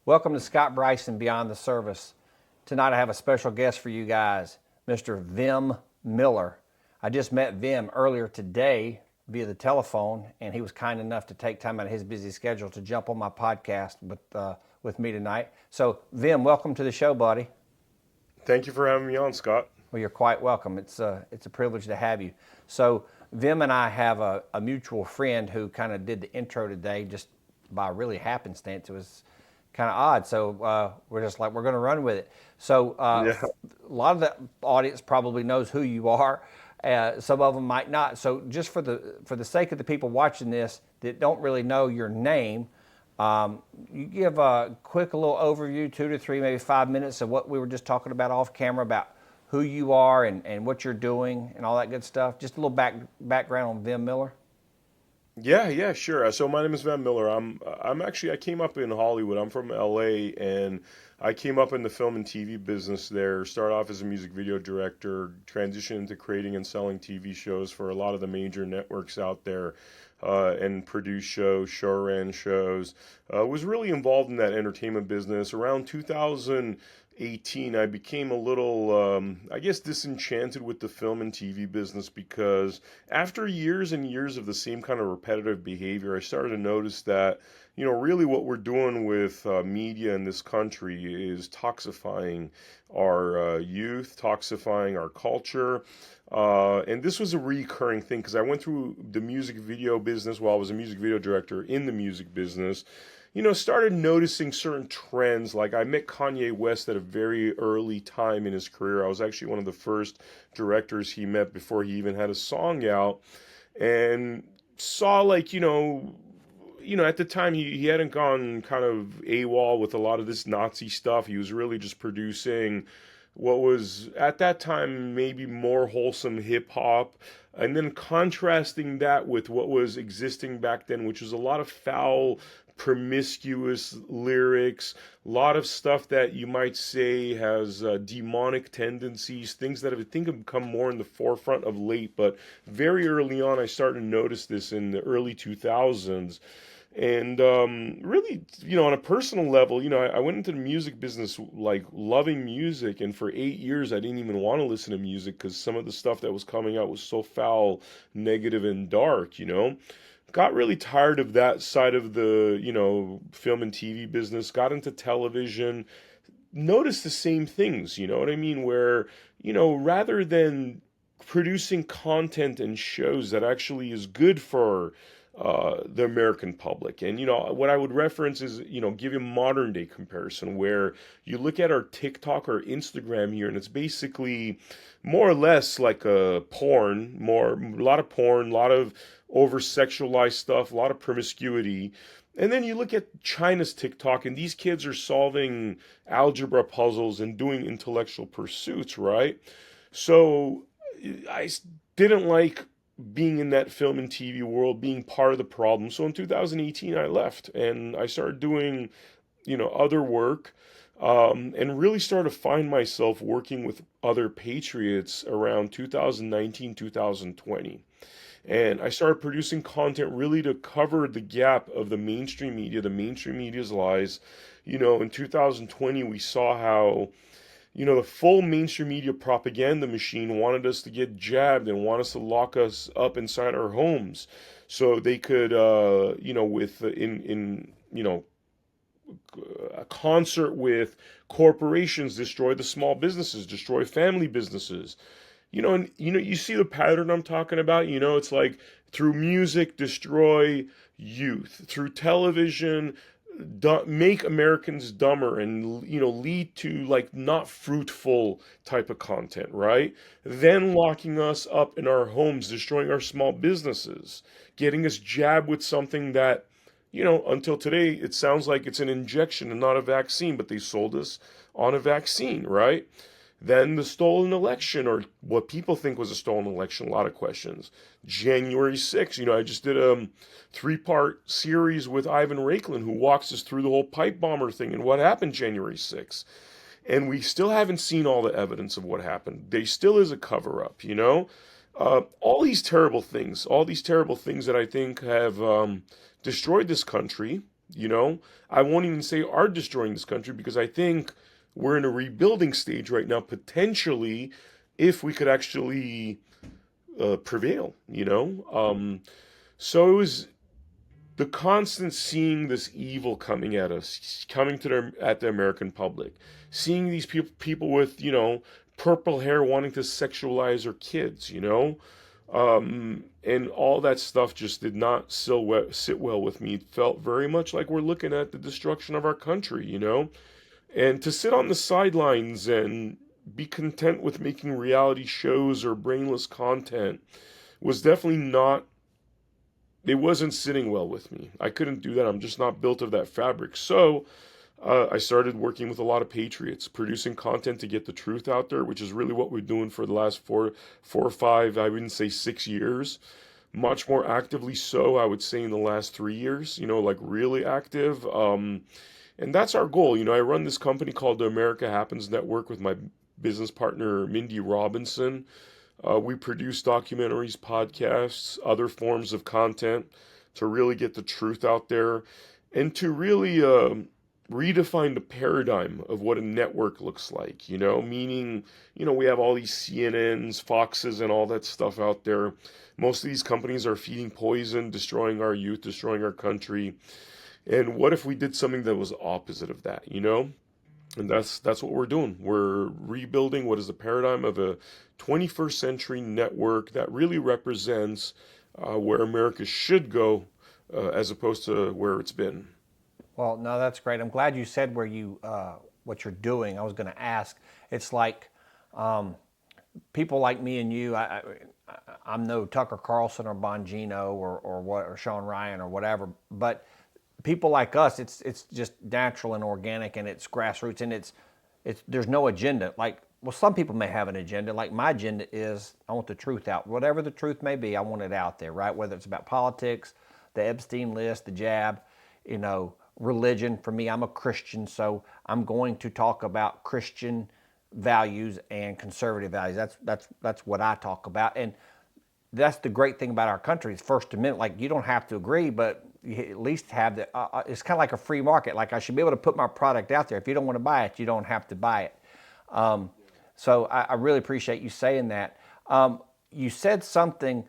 Welcome to Scott Bryson Beyond the Service. Tonight I have a special guest for you guys, Mr. Vim Miller. I just met Vim earlier today via the telephone, and he was kind enough to take time out of his busy schedule to jump on my podcast with me tonight. So, Vim, welcome to the show, buddy. Thank you for having me on, Scott. Well, you're quite welcome. It's a privilege to have you. So, Vim and I have a mutual friend who kind of did the intro today just by really happenstance. It was kind of odd. So we're just like, we're going to run with it. So Yeah. a lot of the audience probably knows who you are. Some of them might not. So just for the sake of the people watching this that don't really know your name, you give a quick little overview, 2 to 3, maybe 5 minutes of what we were just talking about off camera about who you are and what you're doing and all that good stuff. Just a little background on Vim Miller. Yeah, sure. So my name is Van Miller. I came up in Hollywood. I'm from LA, and I came up in the film and TV business there. Started off as a music video director, transitioned into creating and selling TV shows for a lot of the major networks out there, and produced shows, show ran shows. Was really involved in that entertainment business. Around 2018, I became a little, I guess, disenchanted with the film and TV business because after years and years of the same kind of repetitive behavior, I started to notice that, really what we're doing with media in this country is toxifying our youth, toxifying our culture. And this was a recurring thing because I went through the music video business while I was a music video director in the music business. Started noticing certain trends. Like I met Kanye West at a very early time in his career. I was actually one of the first directors he met before he even had a song out, and saw like, at the time he hadn't gone kind of AWOL with a lot of this Nazi stuff. He was really just producing what was at that time maybe more wholesome hip hop, and then contrasting that with what was existing back then, which was a lot of foul, promiscuous lyrics, a lot of stuff that you might say has demonic tendencies, things that I think have come more in the forefront of late. But very early on, I started to notice this in the early 2000s. And really, on a personal level, I went into the music business like loving music. And for 8 years, I didn't even want to listen to music because some of the stuff that was coming out was so foul, negative, and dark. Got really tired of that side of the, film and TV business, got into television, noticed the same things, you know what I mean? Where, rather than producing content and shows that actually is good for the American public. And, what I would reference is, give you a modern day comparison where you look at our TikTok or Instagram here, and it's basically more or less like a a lot of porn, a lot of over sexualized stuff, a lot of promiscuity. And then you look at China's TikTok, and these kids are solving algebra puzzles and doing intellectual pursuits, right? So didn't like being in that film and TV world, being part of the problem. So in 2018, I left and I started doing, other work, and really started to find myself working with other patriots around 2019, 2020. And I started producing content really to cover the gap of the mainstream media's lies. In 2020, we saw how the full mainstream media propaganda machine wanted us to get jabbed and want us to lock us up inside our homes so they could, with a concert with corporations, destroy the small businesses, destroy family businesses. And you see the pattern I'm talking about. It's like through music, destroy youth, through television, make Americans dumber, and lead to like not fruitful type of content, right? Then locking us up in our homes, destroying our small businesses, getting us jabbed with something that, until today it sounds like it's an injection and not a vaccine, but they sold us on a vaccine, right? Then the stolen election, or what people think was a stolen election, a lot of questions. January 6th, I just did a 3-part series with Ivan Raiklan, who walks us through the whole pipe bomber thing and what happened January 6th. And we still haven't seen all the evidence of what happened. There still is a cover up. All these terrible things that I think have destroyed this country. You know, I won't even say are destroying this country because I think we're in a rebuilding stage right now, potentially, if we could actually prevail, you know? So it was the constant seeing this evil coming at us, coming to at the American public, seeing these people with, purple hair wanting to sexualize their kids, and all that stuff just did not sit well with me. It felt very much like we're looking at the destruction of our country, and to sit on the sidelines and be content with making reality shows or brainless content was definitely not, it wasn't sitting well with me. I couldn't do that. I'm just not built of that fabric. So I started working with a lot of patriots, producing content to get the truth out there, which is really what we're doing for the last four or five, I wouldn't say 6 years. Much more actively so, I would say, in the last 3 years, like really active. And that's our goal. I run this company called the America Happens Network with my business partner, Mindy Robinson. We produce documentaries, podcasts, other forms of content to really get the truth out there and to really redefine the paradigm of what a network looks like, meaning, we have all these CNNs, Foxes, and all that stuff out there. Most of these companies are feeding poison, destroying our youth, destroying our country. And what if we did something that was opposite of that, And that's what we're doing. We're rebuilding what is the paradigm of a 21st century network that really represents where America should go as opposed to where it's been. Well, no, that's great. I'm glad you said what you're doing. I was going to ask. It's like um, people like me and you. I'm no Tucker Carlson or Bongino or Sean Ryan or whatever, but people like us, it's just natural and organic, and it's grassroots, and it's there's no agenda. Like, well, some people may have an agenda. Like, my agenda is I want the truth out. Whatever the truth may be, I want it out there, right? Whether it's about politics, the Epstein list, the jab, religion. For me, I'm a Christian, so I'm going to talk about Christian values and conservative values. That's what I talk about, and that's the great thing about our country is First Amendment. Like, you don't have to agree, but you at least have the. It's kind of like a free market. Like, I should be able to put my product out there. If you don't want to buy it, you don't have to buy it. Um, so I really appreciate you saying that. You said something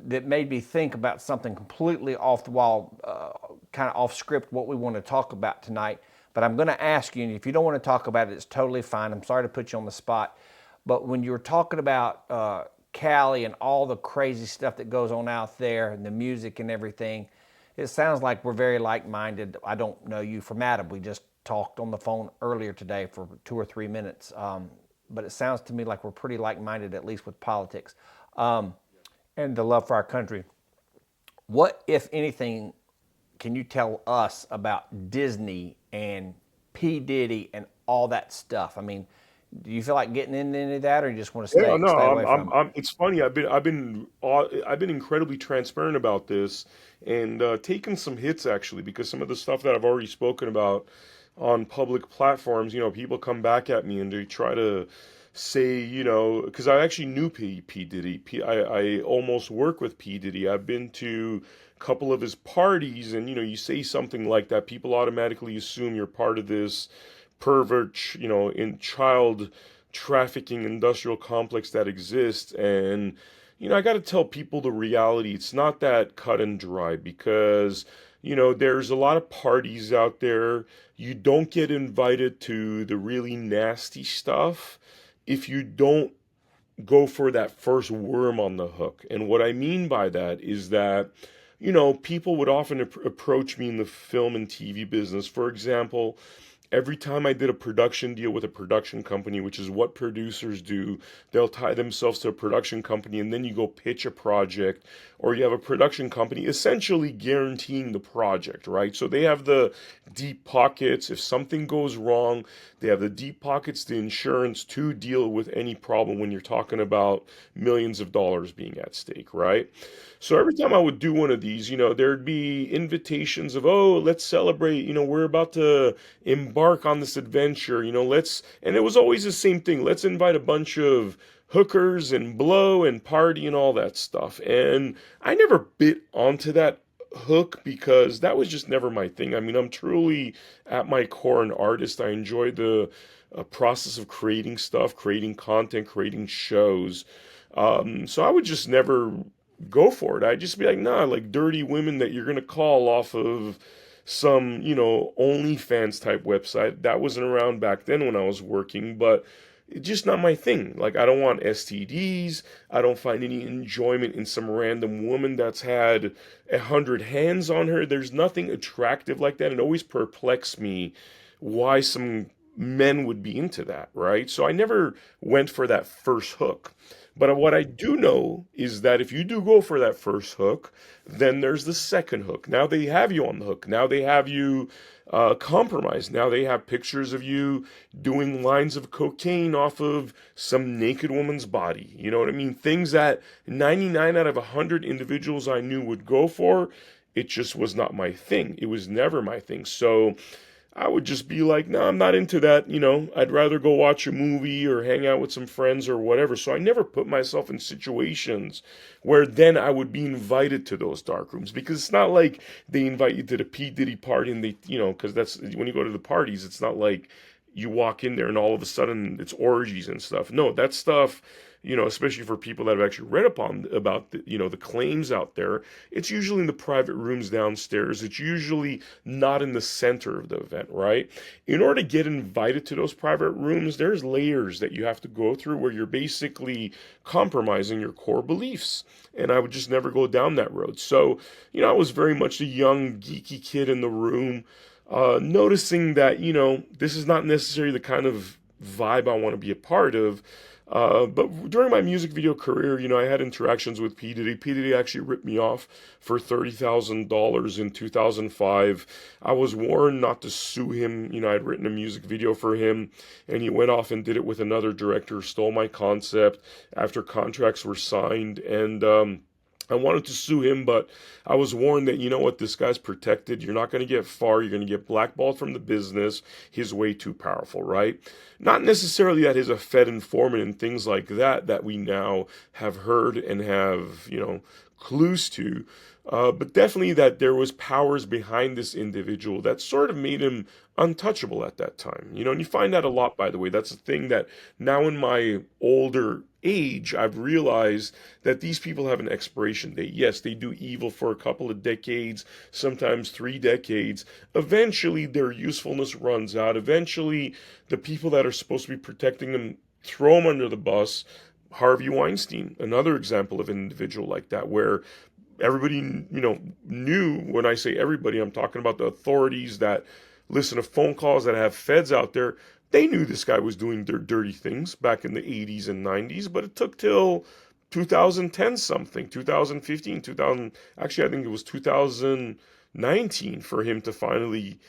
that made me think about something completely off the wall, kind of off script, what we want to talk about tonight. But I'm going to ask you, and if you don't want to talk about it, it's totally fine. I'm sorry to put you on the spot. But when you were talking about Cali and all the crazy stuff that goes on out there and the music and everything, it sounds like we're very like-minded. I don't know you from Adam. We just talked on the phone earlier today for 2 or 3 minutes. But it sounds to me like we're pretty like-minded, at least with politics and the love for our country. What, if anything, can you tell us about Disney and P. Diddy and all that stuff? I mean, do you feel like getting into any of that, or you just want to Yeah, no, stay away from it? it's funny. I've been incredibly transparent about this and taken some hits actually because some of the stuff that I've already spoken about on public platforms, people come back at me and they try to say, because I actually knew P Diddy. I almost work with P Diddy. I've been to a couple of his parties, and you say something like that, people automatically assume you're part of this pervert, in child trafficking industrial complex that exists. And, I got to tell people the reality. It's not that cut and dry because, there's a lot of parties out there. You don't get invited to the really nasty stuff if you don't go for that first worm on the hook. And what I mean by that is that, people would often approach me in the film and TV business. For example, every time I did a production deal with a production company, which is what producers do, they'll tie themselves to a production company and then you go pitch a project, or you have a production company essentially guaranteeing the project, right? So they have the deep pockets. If something goes wrong, they have the deep pockets, the insurance to deal with any problem when you're talking about millions of dollars being at stake, right? So every time I would do one of these, there'd be invitations of, oh, let's celebrate, we're about to embark on this adventure, and it was always the same thing. Let's invite a bunch of hookers and blow and party and all that stuff. And I never bit onto that hook because that was just never my thing. I mean, I'm truly at my core an artist. I enjoy the process of creating stuff, creating content, creating shows. So I would just never go for it. I'd just be like, nah, like dirty women that you're gonna call off of some, OnlyFans type website. That wasn't around back then when I was working, but it's just not my thing. Like, I don't want STDs. I don't find any enjoyment in some random woman that's had 100 hands on her. There's nothing attractive like that. It always perplexed me why some men would be into that, right? So I never went for that first hook. But what I do know is that if you do go for that first hook, then there's the second hook. Now they have you on the hook. Now they have you compromised. Now they have pictures of you doing lines of cocaine off of some naked woman's body. You know what I mean? Things that 99 out of 100 individuals I knew would go for. It just was not my thing. It was never my thing. So I would just be like, no, I'm not into that. I'd rather go watch a movie or hang out with some friends or whatever. So I never put myself in situations where then I would be invited to those dark rooms because it's not like they invite you to the P. Diddy party and because that's when you go to the parties, it's not like you walk in there and all of a sudden it's orgies and stuff. No, that stuff, especially for people that have actually read upon about the claims out there, it's usually in the private rooms downstairs. It's usually not in the center of the event, right? In order to get invited to those private rooms, there's layers that you have to go through where you're basically compromising your core beliefs. And I would just never go down that road. So, I was very much a young, geeky kid in the room, noticing that, this is not necessarily the kind of vibe I want to be a part of. But during my music video career, I had interactions with P. Diddy. P. Diddy actually ripped me off for $30,000 in 2005. I was warned not to sue him. I'd written a music video for him, and he went off and did it with another director, stole my concept after contracts were signed. And I wanted to sue him, but I was warned that, what, this guy's protected. You're not going to get far. You're going to get blackballed from the business. He's way too powerful, right? Not necessarily that he's a Fed informant and things like that we now have heard and have, clues to. But definitely that there was powers behind this individual that sort of made him untouchable at that time. And you find that a lot, by the way. That's a thing that now in my older age, I've realized that these people have an expiration date. Yes, they do evil for a couple of decades, sometimes 3 decades. Eventually, their usefulness runs out. Eventually, the people that are supposed to be protecting them throw them under the bus. Harvey Weinstein, another example of an individual like that, where everybody, knew. When I say everybody, I'm talking about the authorities that listen to phone calls that have feds out there. They knew this guy was doing dirty things back in the 80s and 90s, but it took till 2010 something, 2015, 2000, actually I think it was 2019 for him to finally,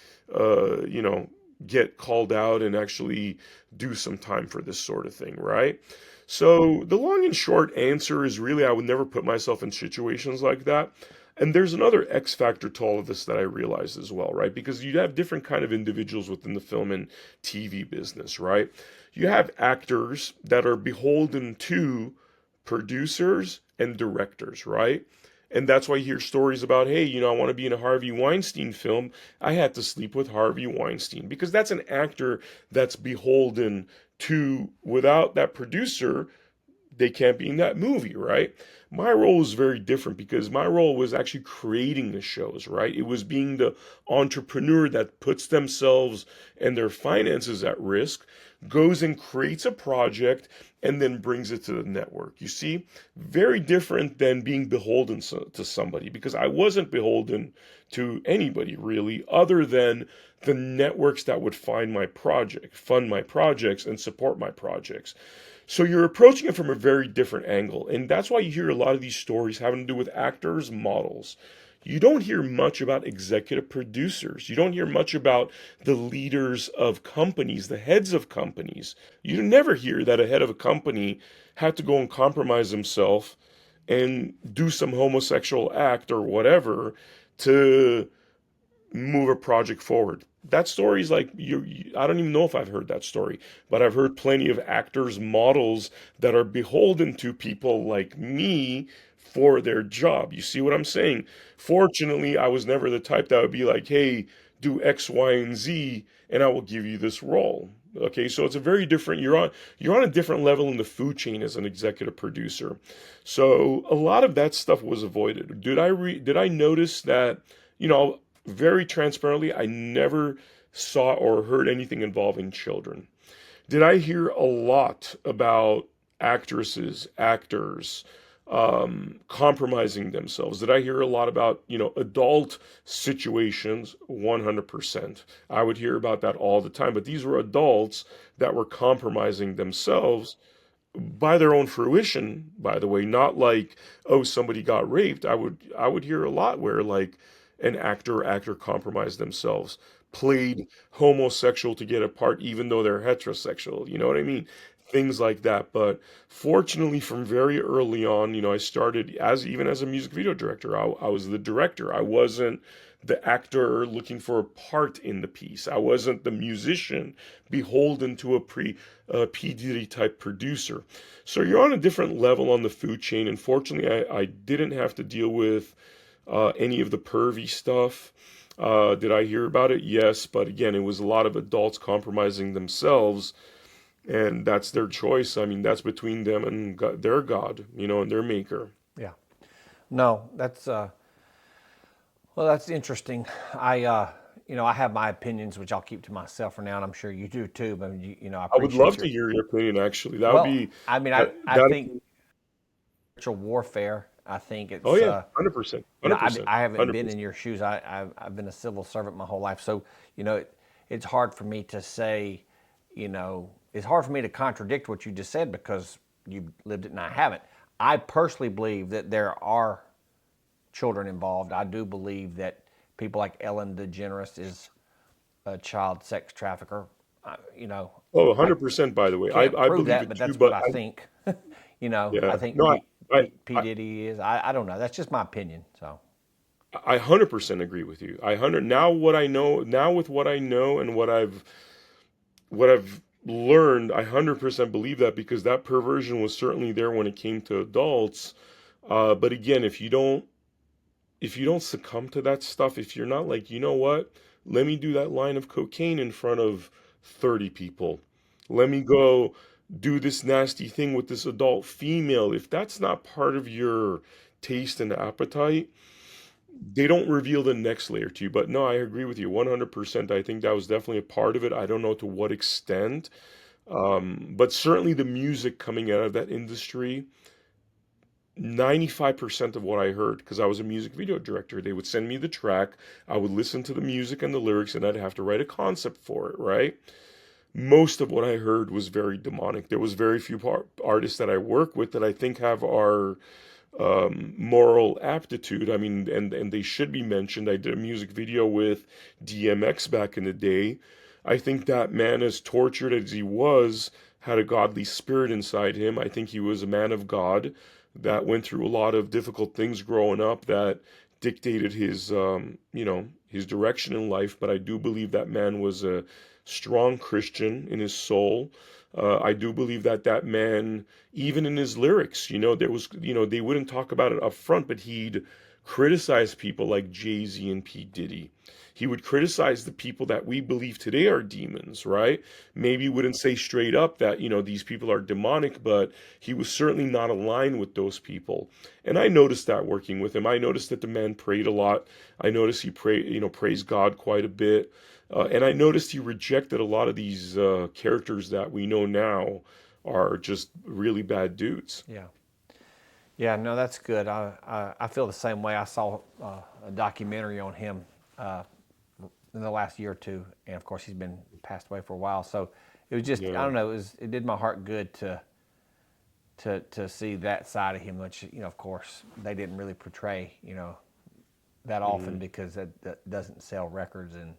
get called out and actually do some time for this sort of thing, right? So the long and short answer is really I would never put myself in situations like that. And there's another X factor to all of this that I realized as well, right? Because you have different kind of individuals within the film and TV business, right? You have actors that are beholden to producers and directors, right? And that's why you hear stories about, hey, I want to be in a Harvey Weinstein film. I had to sleep with Harvey Weinstein because that's an actor that's beholden to, without that producer, they can't be in that movie, right? My role was very different because my role was actually creating the shows, right? It was being the entrepreneur that puts themselves and their finances at risk, goes and creates a project, and then brings it to the network. You see, very different than being beholden to somebody because I wasn't beholden to anybody really, other than the networks that would fund my projects, and support my projects. So you're approaching it from a very different angle. And that's why you hear a lot of these stories having to do with actors, models. You don't hear much about executive producers. You don't hear much about the leaders of companies, the heads of companies. You never hear that a head of a company had to go and compromise himself and do some homosexual act or whatever to move a project forward. That story is like I don't even know if I've heard that story, but I've heard plenty of actors, models that are beholden to people like me for their job. You see what I'm saying? Fortunately, I was never the type that would be like, hey, do X, Y, and Z, and I will give you this role. Okay, so it's a very different, you're on a different level in the food chain as an executive producer. So a lot of that stuff was avoided. Did I notice that, very transparently, I never saw or heard anything involving children. Did I hear a lot about actresses, actors, compromising themselves? Did I hear a lot about, adult situations? 100%. I would hear about that all the time. But these were adults that were compromising themselves by their own fruition, by the way, not like, oh, somebody got raped. I would hear a lot where like an actor compromised themselves, played homosexual to get a part even though they're heterosexual. You know what I mean? Things like that. But fortunately, from very early on, I started as a music video director. I was the director. I wasn't the actor looking for a part in the piece. I wasn't the musician beholden to a P Diddy type producer. So you're on a different level on the food chain. And fortunately, I didn't have to deal with any of the pervy stuff. Did I hear about it? Yes, but again, it was a lot of adults compromising themselves, and that's their choice. I mean, that's between them and God, their God, and their maker. Yeah. No, that's interesting. I have my opinions, which I'll keep to myself for now, and I'm sure you do too. But I I would appreciate love to your. hear your opinion. Actually, that would Well, be I mean, I that. think spiritual warfare. I think Oh it's, yeah, 100%, I haven't hundred been in percent. your shoes. I've been a civil servant my whole life, so it's hard for me to say, it's hard for me to contradict what you just said because you lived it and I haven't. I personally believe that there are children involved. I do believe that people like Ellen DeGeneres is a child sex trafficker. You know, Oh, I 100%. By the way, can't I prove believe that, it but too. that's what But I think. I yeah, think no, P Diddy is. I don't know. That's just my opinion. So I 100% agree with you. Now what I know now with what I know and what I've learned, I 100% believe that because that perversion was certainly there when it came to adults. But again, if you don't succumb to that stuff, if you're not like, you know what, let me do that line of cocaine in front of 30 people. Let me go do this nasty thing with this adult female. If that's not part of your taste and appetite, they don't reveal the next layer to you. But no, I agree with you 100%. I think that was definitely a part of it. I don't know to what extent, but certainly the music coming out of that industry, 95% of what I heard, because I was a music video director, they would send me the track, I would listen to the music and the lyrics, and I'd have to write a concept for it, right? Most of what I heard was very demonic. There was very few artists that I work with that I think have our moral aptitude. I mean, and they should be mentioned. I did a music video with DMX back in the day. I think that man, as tortured as he was, had a godly spirit inside him. I think he was a man of God that went through a lot of difficult things growing up that dictated his direction in life. But I do believe that man was a strong Christian in his soul. I do believe that that man, even in his lyrics, there was, they wouldn't talk about it up front, but he'd criticize people like Jay-Z and P. Diddy. He would criticize the people that we believe today are demons, right? Maybe he wouldn't say straight up that, these people are demonic, but he was certainly not aligned with those people. And I noticed that working with him. I noticed that the man prayed a lot. I noticed he praised God quite a bit. And I noticed he rejected a lot of these characters that we know now are just really bad dudes. yeah, yeah. No, that's good. I feel the same way. I saw a documentary on him in the last year or two, and of course he's been passed away for a while. So it was just I Yeah, don't know. It did my heart good to see that side of him, which of course they didn't really portray that often hmm, because that doesn't sell records, and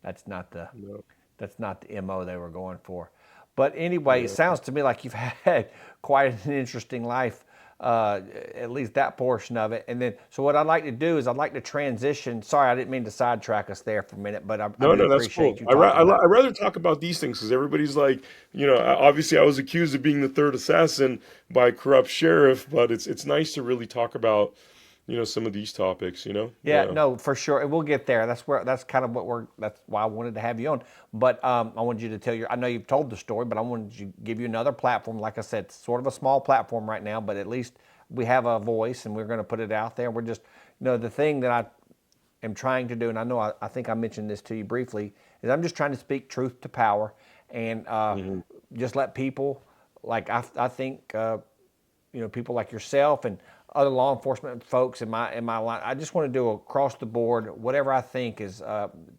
that's not the yeah, that's not the MO they were going for. But anyway, it yeah. sounds to me like you've had quite an interesting life. at least that portion of it. And then, so what I'd like to do is I'd like to transition. Sorry, I didn't mean to sidetrack us there for a minute, but I No, do no, that's appreciate cool. you talking about. I'd rather talk about these things because everybody's like, obviously I was accused of being the third assassin by a corrupt sheriff, but it's nice to really talk about, some of these topics, Yeah, Yeah. no, for sure, and we'll get there. That's kind of what we're. That's why I wanted to have you on. But I wanted you to tell your. I know you've told the story, but I wanted to give you another platform. Like I said, it's sort of a small platform right now, but at least we have a voice, and we're going to put it out there. We're just, the thing that I am trying to do, and I know I think I mentioned this to you briefly, is I'm just trying to speak truth to power, and Hmm. just let people, like I think, people like yourself and other law enforcement folks in my line. I just want to do across the board whatever I think is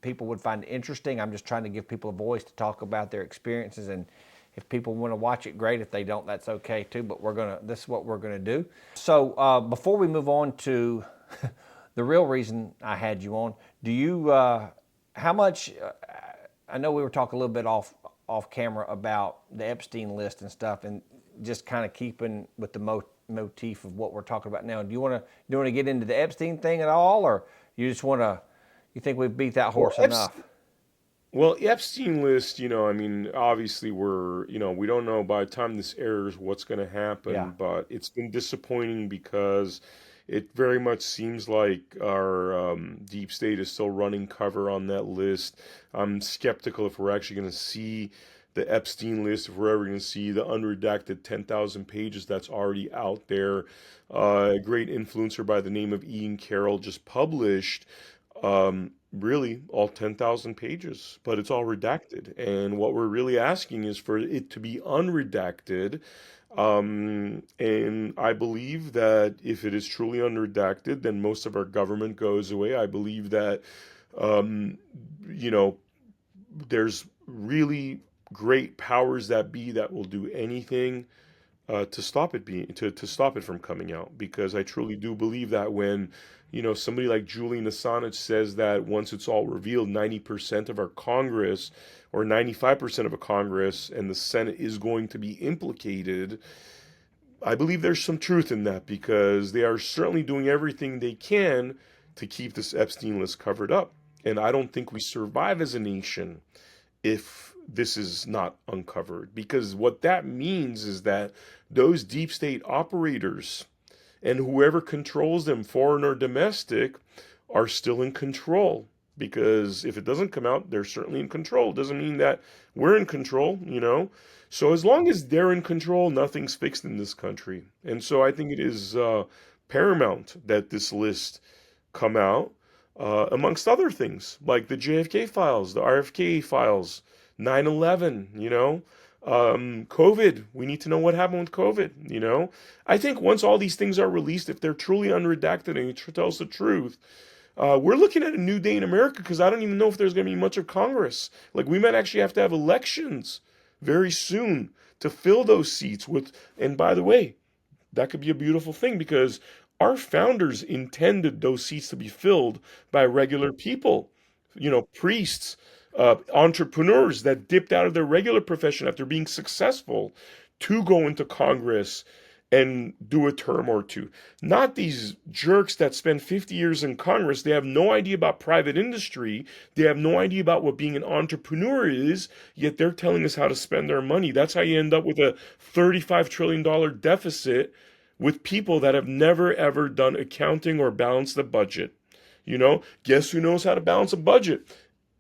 people would find interesting. I'm just trying to give people a voice to talk about their experiences, and if people want to watch it, great. If they don't, that's okay too. But this is what we're gonna do. So before we move on to the real reason I had you on, do you how much? I know we were talking a little bit off camera about the Epstein list and stuff, and just kind of keeping with the motif of what we're talking about now. Do you want to get into the Epstein thing at all, or you think we've beat that Well, horse enough? Epstein list, I mean, obviously we don't know by the time this airs what's going to Yeah. happen, but it's been disappointing because it very much seems like our deep state is still running cover on that list. I'm skeptical if we're actually going to see the Epstein list, if we're ever going to see the unredacted 10,000 pages that's already out there. A great influencer by the name of Ian Carroll just published really all 10,000 pages, but it's all redacted. And what we're really asking is for it to be unredacted. And I believe that if it is truly unredacted, then most of our government goes away. I believe that, um, you know, there's really great powers that be that will do anything to stop it to stop it from coming out, because I truly do believe that when somebody like Julian Assange says that once it's all revealed, 90% of our Congress or 95% of a Congress and the Senate is going to be implicated. I believe there's some truth in that because they are certainly doing everything they can to keep this Epstein list covered up. And I don't think we survive as a nation if this is not uncovered. Because what that means is that those deep state operators and whoever controls them, foreign or domestic, are still in control. Because if it doesn't come out, they're certainly in control. It doesn't mean that we're in control. So as long as they're in control, nothing's fixed in this country. And so I think it is paramount that this list come out, amongst other things like the JFK files, the RFK files, 9/11. COVID. We need to know what happened with COVID. I think once all these things are released, if they're truly unredacted and it tells the truth, we're looking at a new day in America because I don't even know if there's going to be much of Congress. Like we might actually have to have elections very soon to fill those seats with. And by the way, that could be a beautiful thing because our founders intended those seats to be filled by regular people, priests, entrepreneurs that dipped out of their regular profession after being successful to go into Congress and do a term or two. Not these jerks that spend 50 years in Congress. They have no idea about private industry. They have no idea about what being an entrepreneur is, yet they're telling us how to spend our money. That's how you end up with a $35 trillion deficit with people that have never ever done accounting or balanced a budget. Guess who knows how to balance a budget?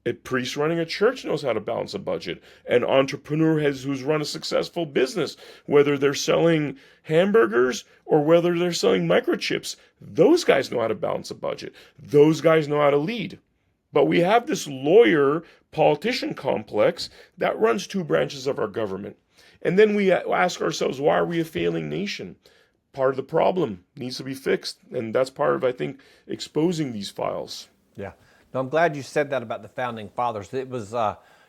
A priest running a church knows how to balance a budget. An entrepreneur who's run a successful business, whether they're selling hamburgers or whether they're selling microchips, those guys know how to balance a budget. Those guys know how to lead. But we have this lawyer politician complex that runs two branches of our government. And then we ask ourselves, why are we a failing nation? Part of the problem needs to be fixed. And that's part of, I think, exposing these files. Yeah. No, I'm glad you said that about the founding fathers. It was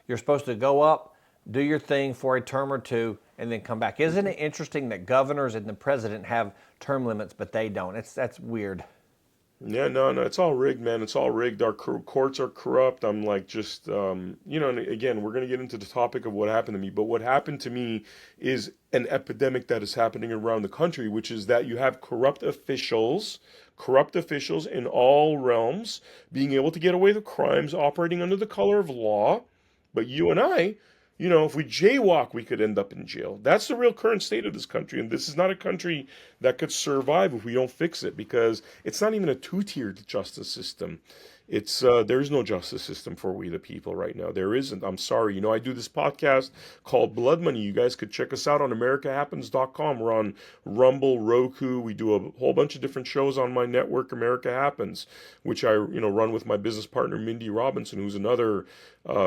you're supposed to go up, do your thing for a term or two, and then come back. Isn't it interesting that governors and the president have term limits, but they don't? That's weird. Yeah, no, no, it's all rigged, man. It's all rigged. Our courts are corrupt. I'm like, just, and again, we're going to get into the topic of what happened to me. But what happened to me is an epidemic that is happening around the country, which is that you have corrupt officials in all realms being able to get away with crimes, operating under the color of law. But you and I, if we jaywalk, we could end up in jail. That's the real current state of this country. And this is not a country that could survive if we don't fix it, because it's not even a two-tiered justice system. It's there's no justice system for we the people right now. There isn't. I'm sorry. I do this podcast called Blood Money. You guys could check us out on americahappens.com. We're on Rumble, Roku. We do a whole bunch of different shows on my network, America Happens, which I run with my business partner Mindy Robinson, who's another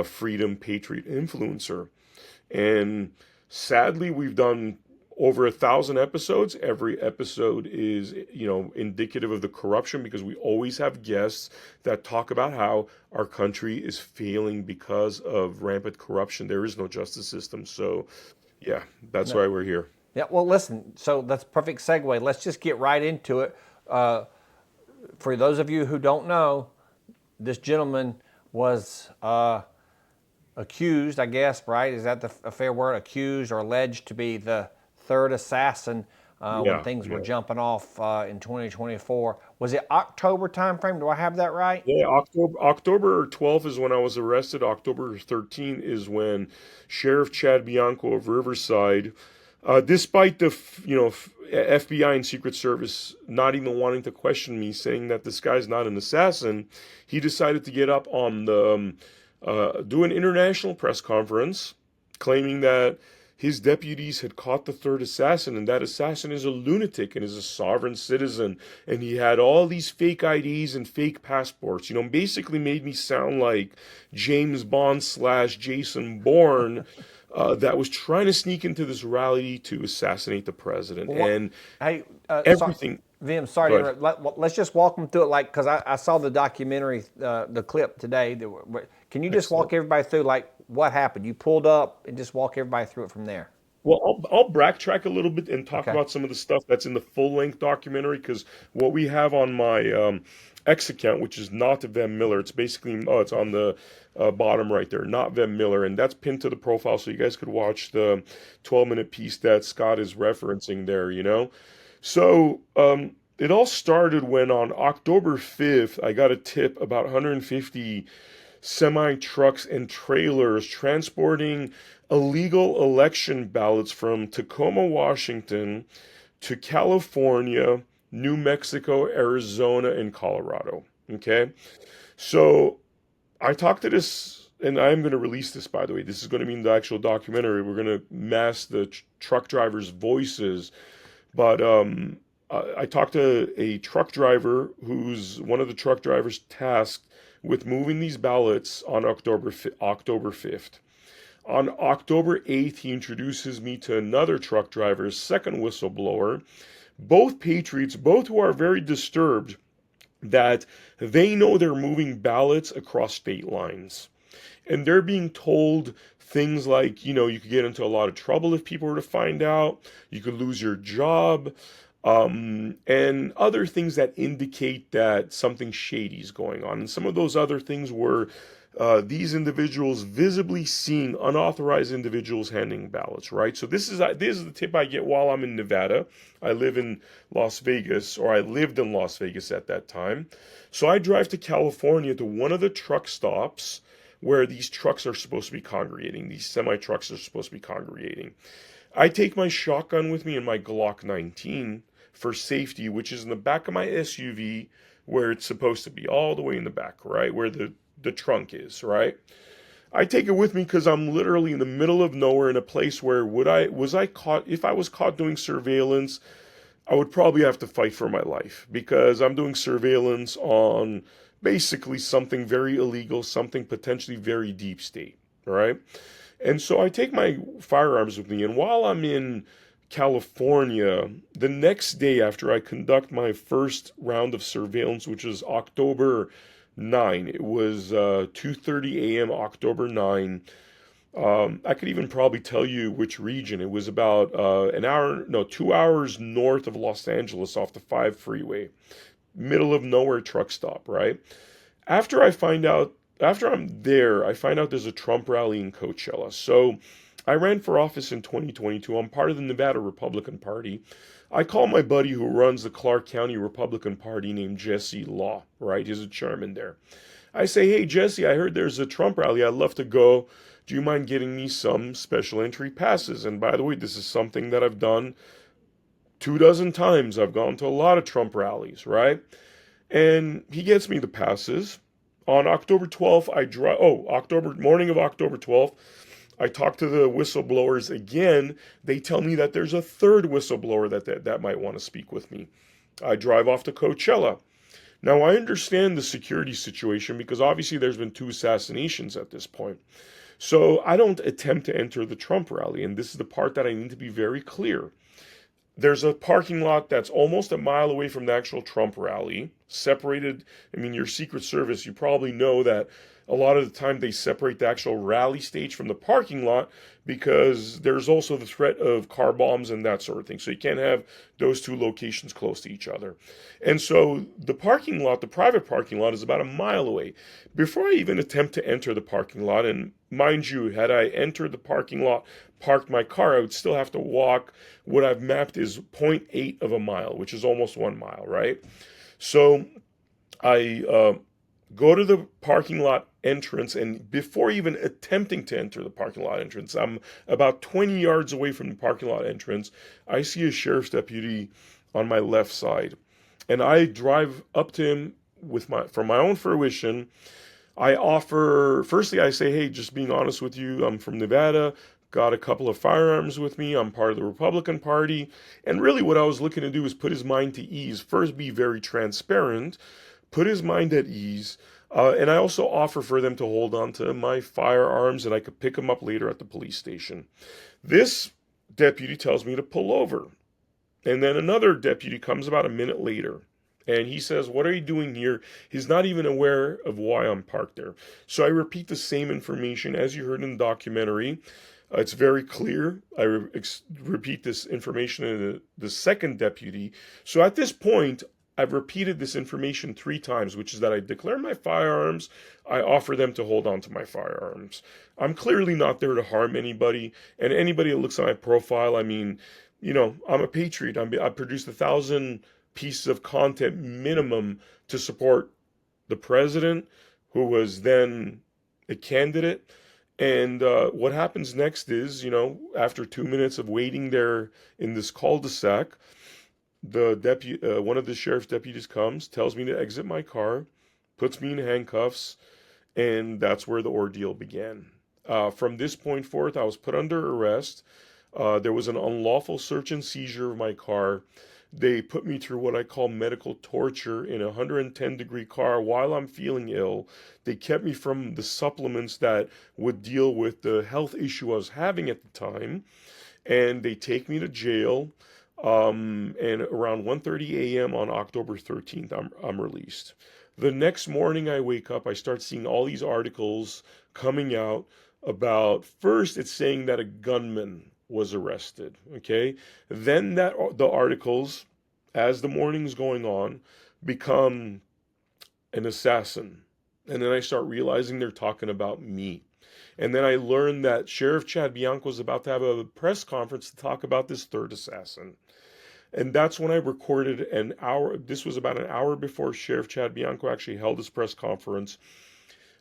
freedom patriot influencer. And sadly, we've done over 1,000 episodes. Every episode is, indicative of the corruption, because we always have guests that talk about how our country is failing because of rampant corruption. There is no justice system. So, yeah, that's No. why we're here. Yeah, well, listen, so that's a perfect segue. Let's just get right into it. For those of you who don't know, this gentleman was accused, I guess, right? Is that a fair word? Accused or alleged to be the third assassin when Yeah, things were yeah. jumping off in 2024. Was it October timeframe? Do I have that right? Yeah, October 12th is when I was arrested. October 13th is when Sheriff Chad Bianco of Riverside, despite the FBI and Secret Service not even wanting to question me, saying that this guy's not an assassin, he decided to get up on the do an international press conference, claiming that his deputies had caught the third assassin, and that assassin is a lunatic and is a sovereign citizen, and he had all these fake IDs and fake passports. Basically made me sound like James Bond slash Jason Bourne, that was trying to sneak into this rally to assassinate the president, Well, what? and Hey, everything. Vim, sorry to Good. interrupt. Let's just walk them through it, like, because I saw the documentary, the clip today. Can you just Excellent. walk everybody through, like, what happened? You pulled up and just walk everybody through it from there. Well, I'll backtrack a little bit and talk Okay. about some of the stuff that's in the full length documentary, because what we have on my X account, which is not Vem Miller, it's basically, it's on the bottom right there, not Vem Miller, and that's pinned to the profile, so you guys could watch the 12-minute piece that Scott is referencing there. So it all started when on October 5th, I got a tip about 150 semi trucks and trailers transporting illegal election ballots from Tacoma, Washington to California, New Mexico, Arizona, and Colorado. Okay. So I talked to this, and I'm going to release this, by the way. This is going to be in the actual documentary. We're going to mask the truck drivers' voices. But I talked to a truck driver who's one of the truck drivers tasked with moving these ballots on October 5th. On October 8th, he introduces me to another truck driver, second whistleblower, both patriots, both who are very disturbed that they know they're moving ballots across state lines. And they're being told things like, you could get into a lot of trouble if people were to find out, you could lose your job, and other things that indicate that something shady is going on. And some of those other things were these individuals visibly seeing unauthorized individuals handing ballots, right? So this is the tip I get while I'm in Nevada. I live in Las Vegas, or I lived in Las Vegas at that time. So I drive to California to one of the truck stops where these trucks are supposed to be congregating. These semi trucks are supposed to be congregating. I take my shotgun with me and my Glock 19 for safety, which is in the back of my SUV where it's supposed to be, all the way in the back, right? Where the trunk is, right? I take it with me because I'm literally in the middle of nowhere in a place where was I caught, if I was caught doing surveillance, I would probably have to fight for my life, because I'm doing surveillance on basically something very illegal, something potentially very deep state, right? And so I take my firearms with me, and while I'm in California, the next day after I conduct my first round of surveillance, which is October 9, it was 2:30 a.m. October 9. I could even probably tell you which region. It was about an hour, no, 2 hours north of Los Angeles off the 5 freeway. middle of nowhere truck stop, right? After I find out, after I'm there, I find out there's a Trump rally in Coachella. So I ran for office in 2022. I'm part of the Nevada Republican Party. I call my buddy who runs the Clark County Republican Party named Jesse Law, right? He's a chairman there. I say, hey, Jesse, I heard there's a Trump rally. I'd love to go. Do you mind getting me some special entry passes? And by the way, this is something that I've done 2 dozen times. I've gone to a lot of Trump rallies, right? And he gets me the passes. On October 12th, morning of October 12th, I talk to the whistleblowers again. They tell me that there's a third whistleblower that might want to speak with me. I drive off to Coachella. Now, I understand the security situation because obviously there's been 2 assassinations at this point. So I don't attempt to enter the Trump rally. And this is the part that I need to be very clear. There's a parking lot that's almost a mile away from the actual Trump rally, separated. I mean, your Secret Service, you probably know that a lot of the time they separate the actual rally stage from the parking lot because there's also the threat of car bombs and that sort of thing. So you can't have those 2 locations close to each other. And so the parking lot, the private parking lot, is about a mile away. Before I even attempt to enter the parking lot, and mind you, had I entered the parking lot, parked my car, I would still have to walk. What I've mapped is zero point 0.8 of a mile, which is almost 1 mile, right? So I go to the parking lot entrance, and before even attempting to enter the parking lot entrance, I'm about 20 yards away from the parking lot entrance. I see a sheriff's deputy on my left side, and I drive up to him from my own fruition. I offer, firstly, I say, hey, just being honest with you, I'm from Nevada, got a couple of firearms with me, I'm part of the Republican Party. And really, what I was looking to do is put his mind to ease. First, be very transparent, put his mind at ease. And I also offer for them to hold on to my firearms and I could pick them up later at the police station. This deputy tells me to pull over. And then another deputy comes about a minute later. And he says, what are you doing here? He's not even aware of why I'm parked there. So I repeat the same information as you heard in the documentary. It's very clear. I repeat this information in the second deputy. So at this point, I've repeated this information 3 times, which is that I declare my firearms. I offer them to hold on to my firearms. I'm clearly not there to harm anybody. And anybody that looks at my profile, I mean, I'm a patriot. I produced 1,000 pieces of content minimum to support the president, who was then a candidate. And what happens next is, after 2 minutes of waiting there in this cul-de-sac, one of the sheriff's deputies comes, tells me to exit my car, puts me in handcuffs, and that's where the ordeal began. From this point forth, I was put under arrest. There was an unlawful search and seizure of my car. They put me through what I call medical torture in a 110-degree car while I'm feeling ill. They kept me from the supplements that would deal with the health issue I was having at the time. And they take me to jail. And around 1:30 a.m. on October 13th, I'm released. The next morning I wake up, I start seeing all these articles coming out about, first it's saying that a gunman was arrested, okay? Then the articles, as the morning's going on, become an assassin. And then I start realizing they're talking about me. And then I learned that Sheriff Chad Bianco is about to have a press conference to talk about this third assassin. And that's when I recorded an hour. This was about an hour before Sheriff Chad Bianco actually held his press conference.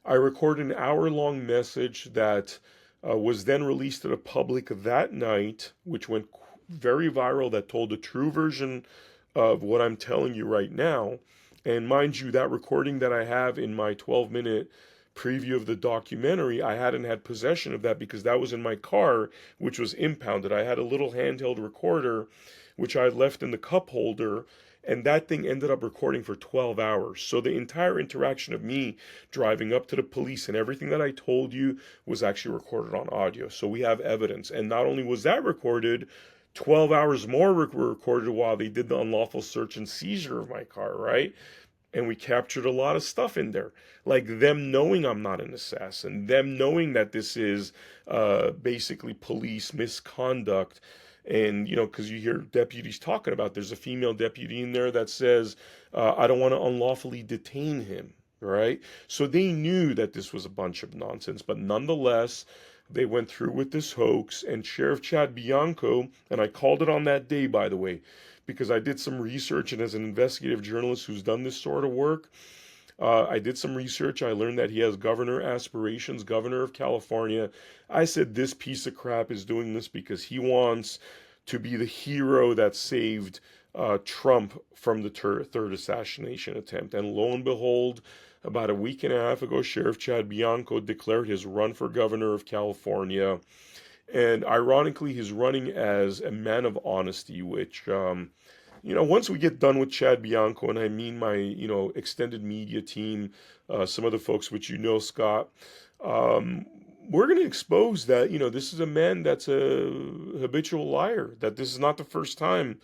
I recorded an hour-long message that was then released to the public that night, which went very viral, that told the true version of what I'm telling you right now. And mind you, that recording that I have in my 12-minute preview of the documentary, I hadn't had possession of that because that was in my car, which was impounded. I had a little handheld recorder, which I had left in the cup holder, and that thing ended up recording for 12 hours. So the entire interaction of me driving up to the police and everything that I told you was actually recorded on audio. So we have evidence. And not only was that recorded, 12 hours more were recorded while they did the unlawful search and seizure of my car, right? And we captured a lot of stuff in there, like them knowing I'm not an assassin, them knowing that this is basically police misconduct. And, because you hear deputies talking about, there's a female deputy in there that says, I don't want to unlawfully detain him, right? So they knew that this was a bunch of nonsense, but nonetheless, they went through with this hoax. And Sheriff Chad Bianco, and I called it on that day, by the way, because I did some research, and as an investigative journalist who's done this sort of work, I did some research. I learned that he has governor aspirations, governor of California. I said this piece of crap is doing this because he wants to be the hero that saved Trump from the third assassination attempt. And lo and behold, about a week and a half ago, Sheriff Chad Bianco declared his run for governor of California. And ironically, he's running as a man of honesty, which once we get done with Chad Bianco, and I mean my, extended media team, some of the folks which Scott, um, we're going to expose that, this is a man that's a habitual liar, that this is not the first time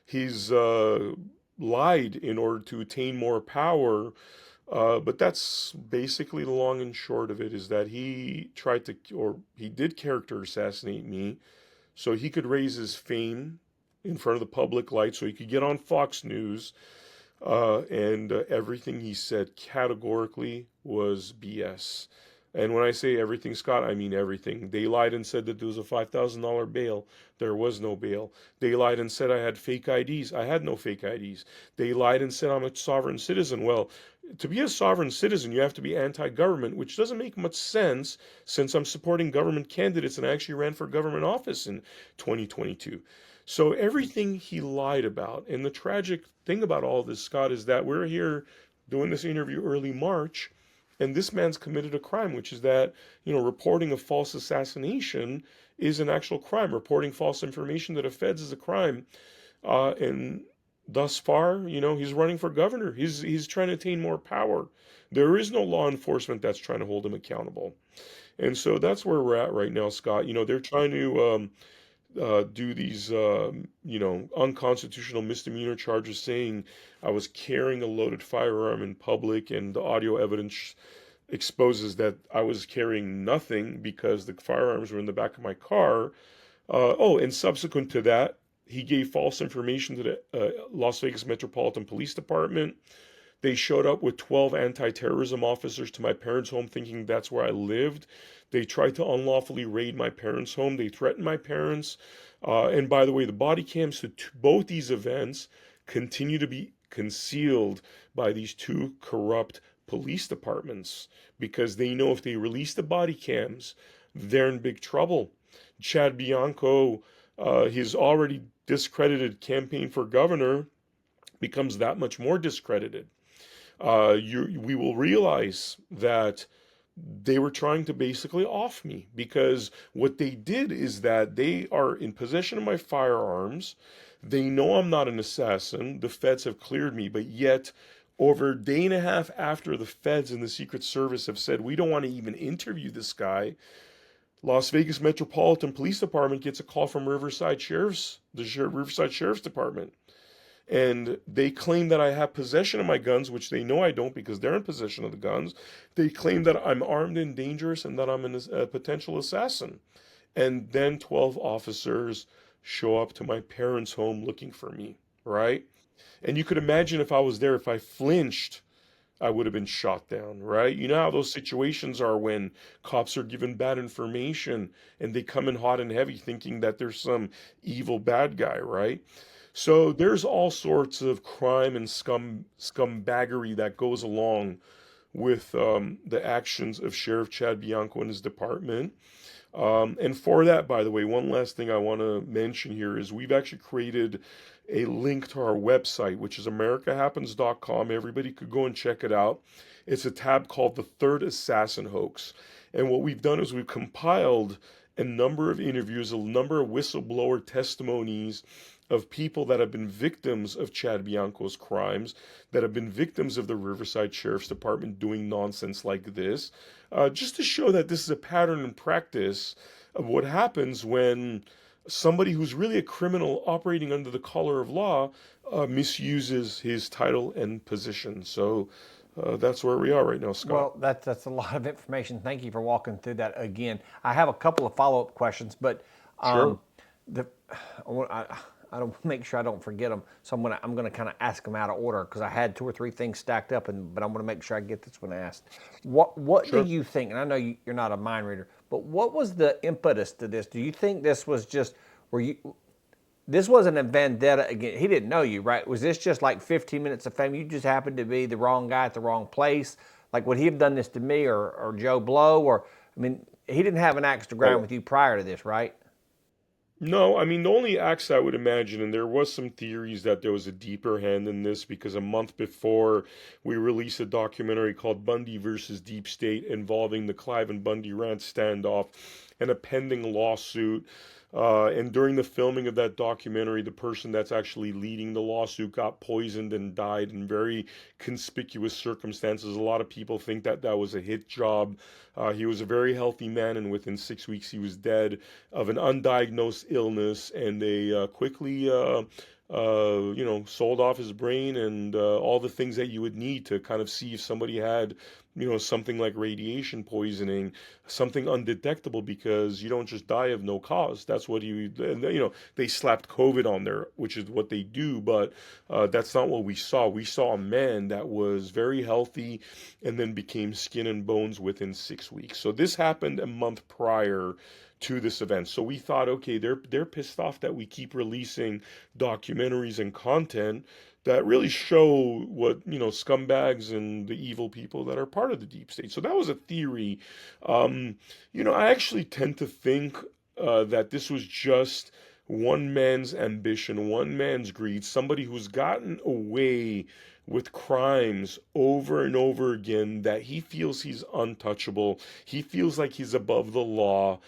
he's lied in order to attain more power. But that's basically the long and short of it, is that he tried to, or he did character assassinate me so he could raise his fame in front of the public light, so he could get on Fox News. And everything he said categorically was BS. And when I say everything, Scott, I mean everything. They lied and said that there was a $5,000 bail. There was no bail. They lied and said I had fake IDs. I had no fake IDs. They lied and said I'm a sovereign citizen. Well, to be a sovereign citizen, you have to be anti-government, which doesn't make much sense since I'm supporting government candidates and I actually ran for government office in 2022. So everything he lied about, and the tragic thing about all of this, Scott, is that we're here doing this interview early March, and this man's committed a crime, which is that, reporting a false assassination is an actual crime. Reporting false information to the feds is a crime. And thus far, he's running for governor. He's trying to attain more power. There is no law enforcement that's trying to hold him accountable. And so that's where we're at right now, Scott. They're trying to do these, unconstitutional misdemeanor charges, saying I was carrying a loaded firearm in public, and the audio evidence exposes that I was carrying nothing because the firearms were in the back of my car. And subsequent to that, he gave false information to the Las Vegas Metropolitan Police Department. They showed up with 12 anti-terrorism officers to my parents' home thinking that's where I lived. They tried to unlawfully raid my parents' home. They threatened my parents. And by the way, the body cams to both these events continue to be concealed by these two corrupt police departments because they know if they release the body cams, they're in big trouble. Chad Bianco, his already discredited campaign for governor, becomes that much more discredited. We will realize that they were trying to basically off me because what they did is that they are in possession of my firearms. They know I'm not an assassin. The feds have cleared me, but yet over a day and a half after the feds and the Secret Service have said we don't want to even interview this guy, Las Vegas Metropolitan Police Department gets a call from Riverside Sheriff's Department. And they claim that I have possession of my guns, which they know I don't because they're in possession of the guns. They claim that I'm armed and dangerous and that I'm a potential assassin. And then 12 officers show up to my parents' home looking for me, right? And you could imagine if I was there, if I flinched, I would have been shot down, right? You know how those situations are when cops are given bad information and they come in hot and heavy thinking that there's some evil bad guy, right? So there's all sorts of crime and scumbaggery that goes along with the actions of Sheriff Chad Bianco and his department. And for that, by the way, one last thing I want to mention here is we've actually created a link to our website, which is americahappens.com. Everybody could go and check it out. It's a tab called The Third Assassin Hoax. And what we've done is we've compiled a number of interviews, a number of whistleblower testimonies of people that have been victims of Chad Bianco's crimes, that have been victims of the Riverside Sheriff's Department doing nonsense like this, just to show that this is a pattern and practice of what happens when somebody who's really a criminal operating under the color of law misuses his title and position. So that's where we are right now, Scott. Well, that's a lot of information. Thank you for walking through that again. I have a couple of follow-up questions, but um, Sure. the I, want, I don't make sure I don't forget them. So I'm gonna kind of ask them out of order because I had two or three things stacked up, but I'm gonna make sure I get this one asked. What do Sure. you think? And I know you're not a mind reader, but what was the impetus to this? Do you think this was just were you? This wasn't a vendetta against. He didn't know you, right? Was this just like 15 minutes of fame? You just happened to be the wrong guy at the wrong place. Like, would he have done this to me or Joe Blow? Or I mean, he didn't have an axe to grind Oh, with you prior to this, right? no, I mean, the only acts I would imagine, and there was some theories that there was a deeper hand in this because a month before we released a documentary called Bundy versus Deep State involving the Clive and Bundy ranch standoff and a pending lawsuit. And during the filming of that documentary, the person that's actually leading the lawsuit got poisoned and died in very conspicuous circumstances. A lot of people think that that was a hit job. He was a very healthy man, and within 6 weeks, he was dead of an undiagnosed illness, and they quickly, sold off his brain and all the things that you would need to kind of see if somebody had, something like radiation poisoning, something undetectable, because you don't just die of no cause. That's what they slapped COVID on there, which is what they do, but that's not what we saw. We saw a man that was very healthy and then became skin and bones within 6 weeks. So this happened a month prior to this event. So we thought, okay, they're pissed off that we keep releasing documentaries and content that really show what, scumbags and the evil people that are part of the deep state. So that was a theory. I actually tend to think that this was just one man's ambition, one man's greed, somebody who's gotten away with crimes over and over again, that he feels he's untouchable. He feels like he's above the law.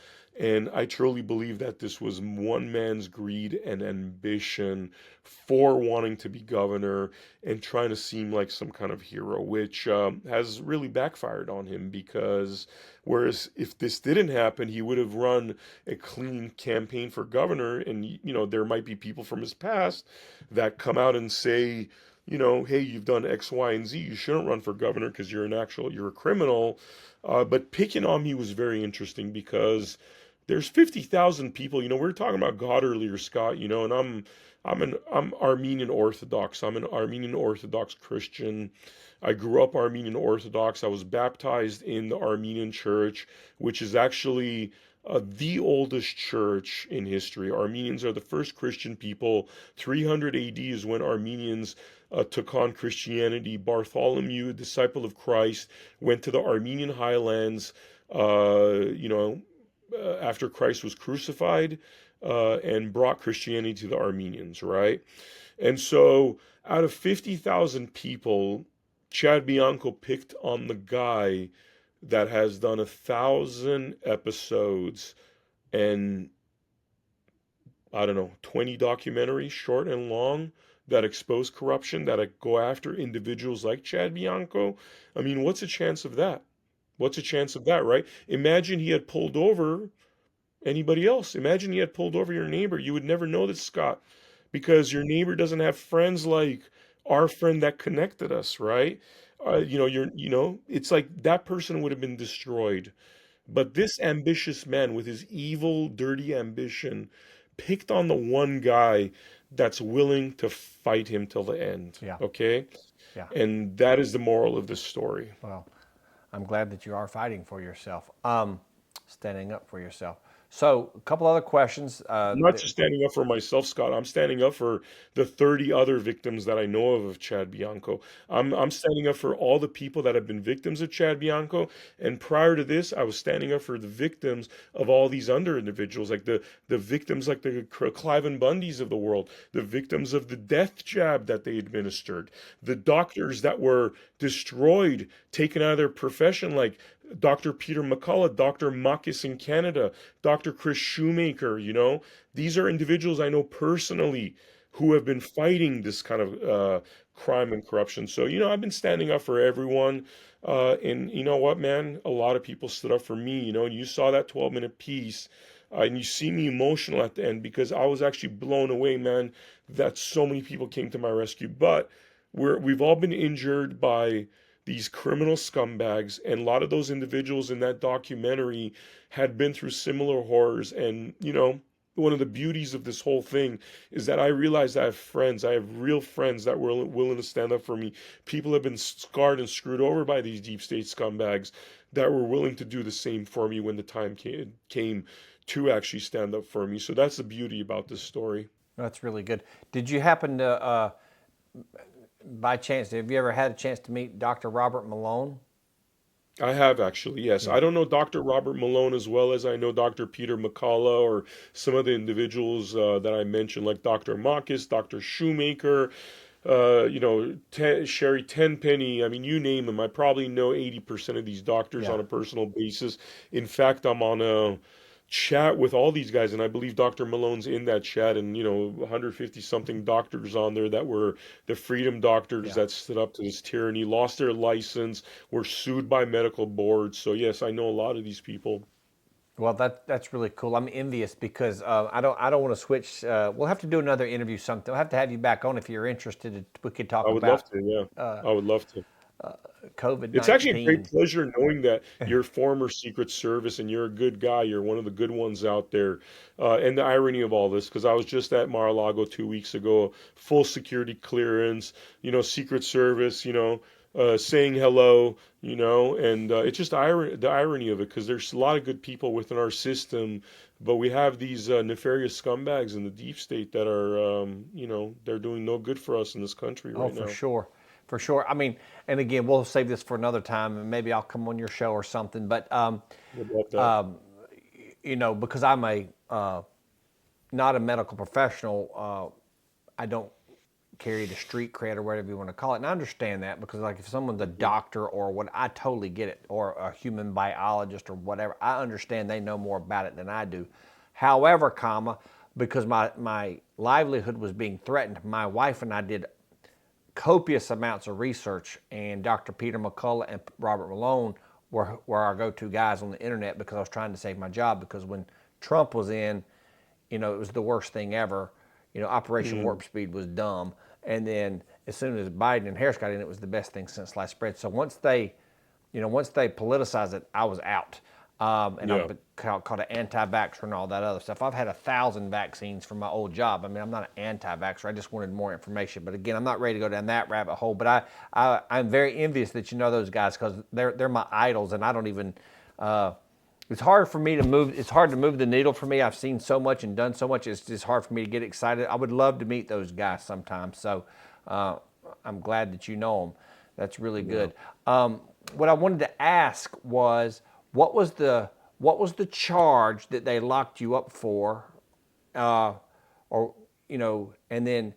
And I truly believe that this was one man's greed and ambition for wanting to be governor and trying to seem like some kind of hero, which has really backfired on him, because whereas if this didn't happen, he would have run a clean campaign for governor. And, there might be people from his past that come out and say, hey, you've done X, Y, and Z. You shouldn't run for governor because you're a criminal. But picking on me was very interesting because there's 50,000 people. We were talking about God earlier, Scott. And I'm Armenian Orthodox. I'm an Armenian Orthodox Christian. I grew up Armenian Orthodox. I was baptized in the Armenian Church, which is actually the oldest church in history. Armenians are the first Christian people. 300 AD is when Armenians took on Christianity. Bartholomew, a disciple of Christ, went to the Armenian highlands. After Christ was crucified, and brought Christianity to the Armenians, right? And so out of 50,000 people, Chad Bianco picked on the guy that has done 1,000 episodes and, I don't know, 20 documentaries, short and long, that expose corruption, that go after individuals like Chad Bianco. I mean, what's a chance of that? What's a chance of that, right? Imagine he had pulled over anybody else. Imagine you had pulled over your neighbor. You would never know this, Scott, because your neighbor doesn't have friends like our friend that connected us, right? It's like that person would have been destroyed. But this ambitious man with his evil, dirty ambition picked on the one guy that's willing to fight him till the end. Yeah, Okay? yeah. And that is the moral of this story. Well, I'm glad that you are fighting for yourself, standing up for yourself. So, a couple other questions. I'm not just standing up for myself, Scott. I'm standing up for the 30 other victims that I know of Chad Bianco. I'm standing up for all the people that have been victims of Chad Bianco. And prior to this, I was standing up for the victims of all these other individuals, like the victims like the Clive and Bundys of the world, the victims of the death jab that they administered, the doctors that were destroyed, taken out of their profession, like Dr. Peter McCullough, Dr. Makis in Canada, Dr. Chris Shoemaker. These are individuals I know personally who have been fighting this kind of crime and corruption. So, I've been standing up for everyone. And you know what, man? A lot of people stood up for me, and you saw that 12-minute piece. And you see me emotional at the end because I was actually blown away, man, that so many people came to my rescue. But we've all been injured by these criminal scumbags, and a lot of those individuals in that documentary had been through similar horrors. And one of the beauties of this whole thing is that I realized I have friends. I have real friends that were willing to stand up for me. People have been scarred and screwed over by these deep state scumbags that were willing to do the same for me when the time came to actually stand up for me. So that's the beauty about this story. That's really good. Did you happen to, by chance, have you ever had a chance to meet Dr. Robert Malone? I have actually, yes. Yeah. I don't know Dr. Robert Malone as well as I know Dr. Peter McCullough or some of the individuals that I mentioned, like Dr. Marcus, Dr. Shoemaker, Sherry Tenpenny. I mean, you name them. I probably know 80% of these doctors Yeah. on a personal basis. In fact, I'm on a chat with all these guys, and I believe Dr. Malone's in that chat, and 150 something doctors on there that were the freedom doctors Yeah. that stood up to this tyranny, lost their license, were sued by medical boards. So yes, I know a lot of these people. Well, that's really cool. I'm envious because I don't want to switch. We'll have to do another interview sometime. I'll have to have you back on if you're interested. We could I talk would love about to, yeah. I would love to. COVID It's actually a great 19. pleasure knowing that you're former Secret Service and you're a good guy. You're one of the good ones out there. And the irony of all this, because I was just at Mar-a-Lago 2 weeks ago, full security clearance, Secret Service, saying hello, and it's just the irony of it, because there's a lot of good people within our system, but we have these nefarious scumbags in the deep state that are, they're doing no good for us in this country Oh, right for now. sure, for sure. I mean, and again, we'll save this for another time, and maybe I'll come on your show or something. But Would love that. because I'm a not a medical professional, I don't carry the street cred or whatever you want to call it. And I understand that because, like, if someone's a Mhm. doctor or what, I totally get it, or a human biologist or whatever, I understand they know more about it than I do. However, because my livelihood was being threatened, my wife and I did copious amounts of research, and Dr. Peter McCullough and Robert Malone were our go-to guys on the internet because I was trying to save my job. Because when Trump was in, it was the worst thing ever. Operation Mm. Warp Speed was dumb, and then as soon as Biden and Harris got in, it was the best thing since sliced bread. So once they politicized it, I was out. And Yeah. I'm called an anti-vaxxer and all that other stuff. I've had 1,000 vaccines from my old job. I mean, I'm not an anti-vaxxer. I just wanted more information. But again, I'm not ready to go down that rabbit hole. But I'm very envious that you know those guys because they're my idols, and I don't even. It's hard for me to move. It's hard to move the needle for me. I've seen so much and done so much. It's just hard for me to get excited. I would love to meet those guys sometime. So uh, I'm glad that you know them. That's really Yeah. good. What I wanted to ask was, what was the charge that they locked you up for, uh, or and then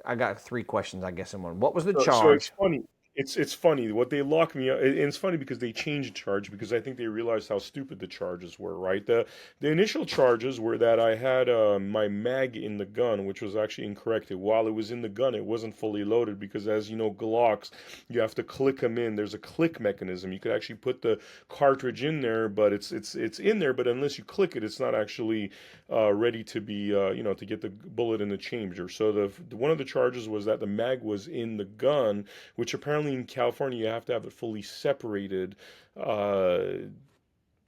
I got three questions, I guess, in one. What was the So it's charge? funny. It's funny what they lock me up. And it's funny because they changed the charge because I think they realized how stupid the charges were. Right. The initial charges were that I had my mag in the gun, which was actually incorrect. While it was in the gun, it wasn't fully loaded because, as you know, Glocks, you have to click them in. There's a click mechanism. You could actually put the cartridge in there, but it's in there. But unless you click it, it's not actually ready to be to get the bullet in the chamber. So one of the charges was that the mag was in the gun, which apparently in California you have to have it fully separated. Uh,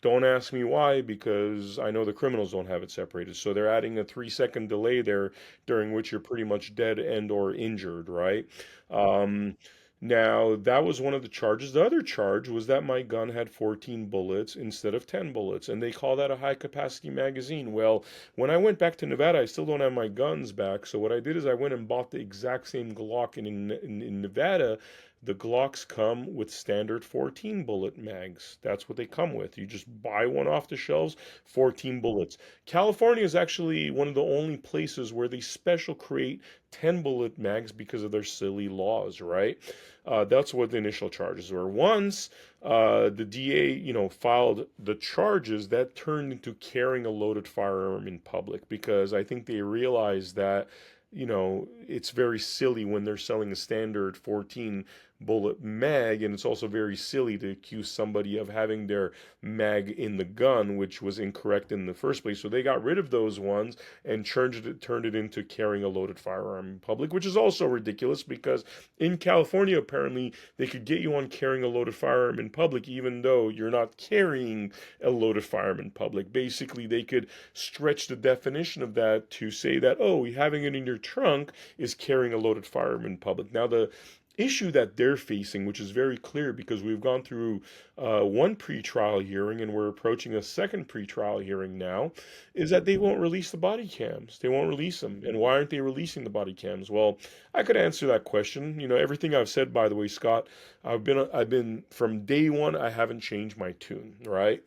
don't ask me why, because I know the criminals don't have it separated. So they're adding a 3 second delay there, during which you're pretty much dead and or injured, right? Um, Now that was one of the charges. The other charge was that my gun had 14 bullets instead of 10 bullets, and they call that a high capacity magazine. Well, when I went back to Nevada, I still don't have my guns back. So what I did is I went and bought the exact same Glock, and in Nevada, the Glocks come with standard 14 bullet mags. That's what they come with. You just buy one off the shelves, 14 bullets. California is actually one of the only places where they special create 10 bullet mags because of their silly laws, right? That's what the initial charges were. Once the DA, filed the charges, that turned into carrying a loaded firearm in public because I think they realized that it's very silly when they're selling a standard 14 bullet mag, and it's also very silly to accuse somebody of having their mag in the gun, which was incorrect in the first place. So they got rid of those ones and turned it into carrying a loaded firearm in public, which is also ridiculous because in California, apparently, they could get you on carrying a loaded firearm in public, even though you're not carrying a loaded firearm in public. Basically, they could stretch the definition of that to say that, oh, having it in your trunk is carrying a loaded firearm in public. Now, the issue that they're facing, which is very clear because we've gone through one pretrial hearing and we're approaching a second pretrial hearing now, is that they won't release the body cams. They won't release them. And why aren't they releasing the body cams? Well, I could answer that question. You know, everything I've said, by the way, Scott, I've been from day one. I haven't changed my tune, right?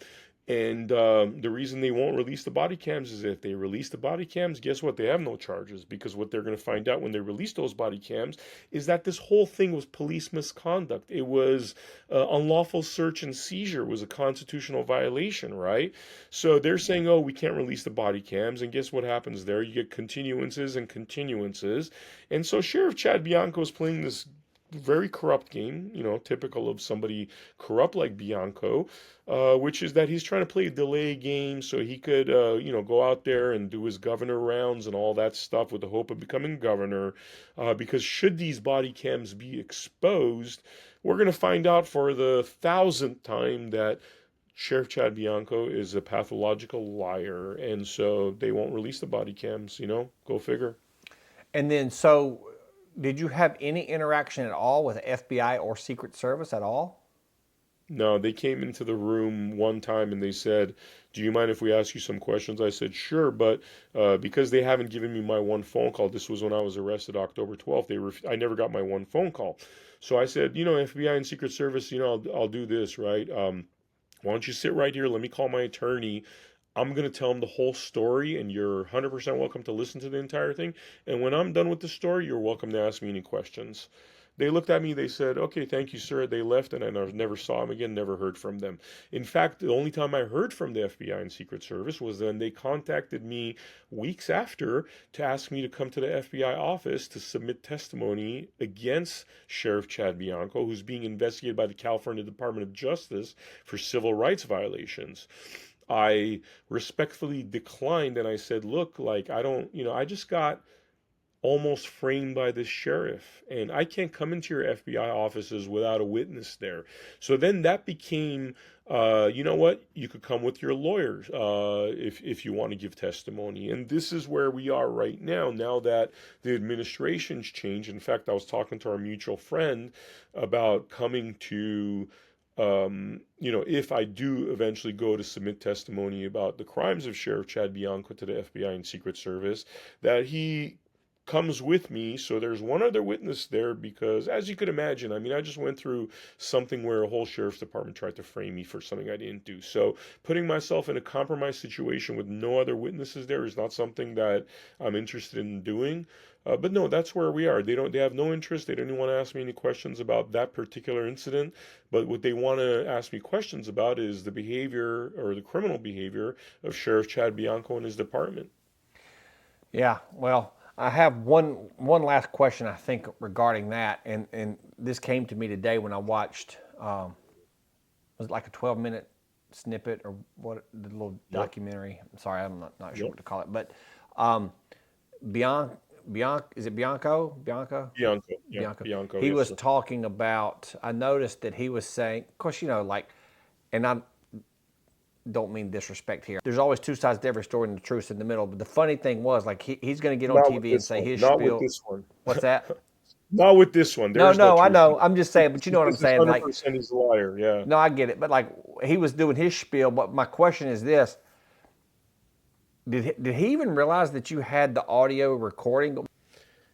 And the reason they won't release the body cams is if they release the body cams, guess what? They have no charges because what they're going to find out when they release those body cams is that this whole thing was police misconduct. It was unlawful search and seizure was a constitutional violation, right? So they're saying, oh, we can't release the body cams. And guess what happens there? You get continuances and continuances. And so Sheriff Chad Bianco is playing this very corrupt game, you know, typical of somebody corrupt like Bianco, which is that he's trying to play a delay game so he could, go out there and do his governor rounds and all that stuff with the hope of becoming governor. Because should these body cams be exposed, we're going to find out for the thousandth time that Sheriff Chad Bianco is a pathological liar, and so they won't release the body cams, you know, go figure. And then, so did you have any interaction at all with FBI or Secret Service at all? No, they came into the room one time and they said, "Do you mind if we ask you some questions?" I said, "Sure," but because they haven't given me my one phone call, this was when I was arrested October 12th. I never got my one phone call, so I said, FBI and Secret Service, I'll do this, right? Why don't you sit right here? Let me call my attorney. I'm going to tell him the whole story, and you're 100% welcome to listen to the entire thing. And when I'm done with the story, you're welcome to ask me any questions. They looked at me, they said, okay, thank you, sir. They left, and I never saw them again, never heard from them. In fact, the only time I heard from the FBI and Secret Service was when they contacted me weeks after to ask me to come to the FBI office to submit testimony against Sheriff Chad Bianco, who's being investigated by the California Department of Justice for civil rights violations. I respectfully declined and I said, look, like, I don't, I just got almost framed by this sheriff and I can't come into your FBI offices without a witness there. So then that became, you know what, you could come with your lawyers if you want to give testimony. And this is where we are right now that the administration's changed. In fact, I was talking to our mutual friend about coming to if I do eventually go to submit testimony about the crimes of Sheriff Chad Bianco to the FBI and Secret Service, that he comes with me. So there's one other witness there because, as you could imagine, I mean, I just went through something where a whole sheriff's department tried to frame me for something I didn't do. So putting myself in a compromised situation with no other witnesses there is not something that I'm interested in doing. But no, that's where we are. They have no interest. They don't even want to ask me any questions about that particular incident. But what they want to ask me questions about is the behavior or the criminal behavior of Sheriff Chad Bianco and his department. Yeah, well, I have one last question I think regarding that, and this came to me today when I watched was it like a 12-minute snippet or what, the little documentary. I'm sorry, I'm not sure Yep. what to call it, but Bianco, is it Bianco? Bianco. Yeah. Bianco. Bianco. He Yes, was sir. talking about. I noticed that he was saying, of course, like, and I don't mean disrespect here. There's always two sides to every story, and the truth's in the middle. But the funny thing was, like, he's going to get on Not with TV and this say one. his Not with spiel. this one. What's that? Not with this one. There No, is no no, I truth. know. I'm just saying, but you know what I'm This is saying. Like, 100% he's a liar. Yeah. no, I get it. But like, he was doing his spiel. But my question is this: did he even realize that you had the audio recording?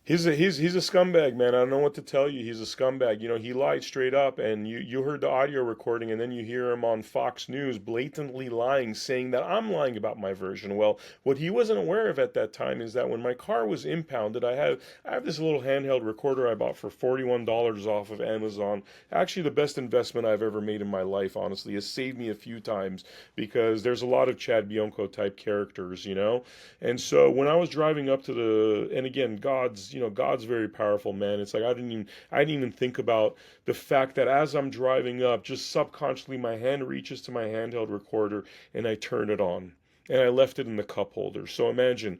He's a scumbag, man. I don't know what to tell you. He's a scumbag. He lied straight up, and you heard the audio recording, and then you hear him on Fox News blatantly lying, saying that I'm lying about my version. Well, what he wasn't aware of at that time is that when my car was impounded, I have this little handheld recorder I bought for $41 off of Amazon. Actually, the best investment I've ever made in my life. Honestly, has saved me a few times because there's a lot of Chad Bianco type characters. And so when I was driving up to and again, God's God's very powerful, man. It's like I didn't even think about the fact that as I'm driving up, just subconsciously my hand reaches to my handheld recorder and I turn it on. And I left it in the cup holder. So imagine,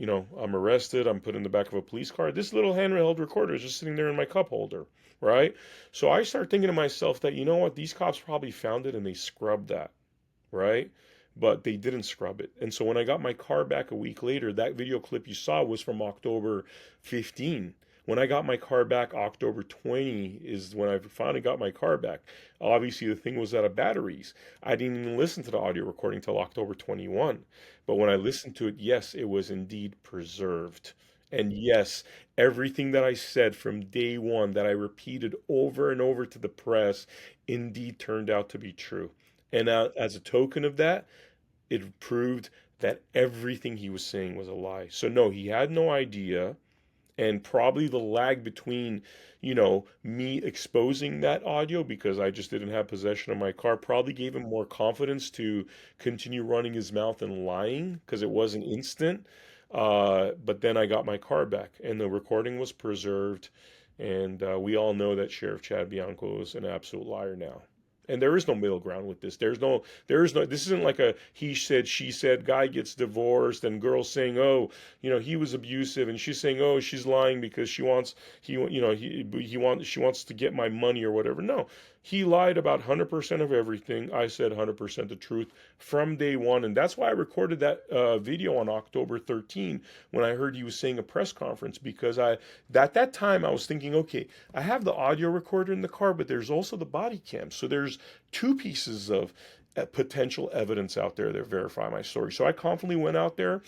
I'm arrested, I'm put in the back of a police car. This little handheld recorder is just sitting there in my cup holder, right? So I start thinking to myself that, you know what, these cops probably found it and they scrubbed that, right? But they didn't scrub it. And so when I got my car back a week later, that video clip you saw was from October 15. When I got my car back, October 20 is when I finally got my car back. Obviously, the thing was out of batteries. I didn't even listen to the audio recording till October 21. But when I listened to it, yes, it was indeed preserved. And yes, everything that I said from day one that I repeated over and over to the press indeed turned out to be true. And as a token of that, it proved that everything he was saying was a lie. So no, he had no idea. And probably the lag between, me exposing that audio because I just didn't have possession of my car probably gave him more confidence to continue running his mouth and lying because it wasn't instant. But then I got my car back and the recording was preserved. And we all know that Sheriff Chad Bianco is an absolute liar now. And there is no middle ground with this. This isn't like a he said, she said, guy gets divorced and girls saying, oh, he was abusive. And she's saying, oh, she's lying because she wants to get my money or whatever. No, he lied about 100% of everything. I said 100% the truth from day one. And that's why I recorded that video on October 13 when I heard he was saying a press conference, because at that time I was thinking, okay, I have the audio recorder in the car, but there's also the body cam. So there's two pieces of potential evidence out there that verify my story. So I confidently went out there.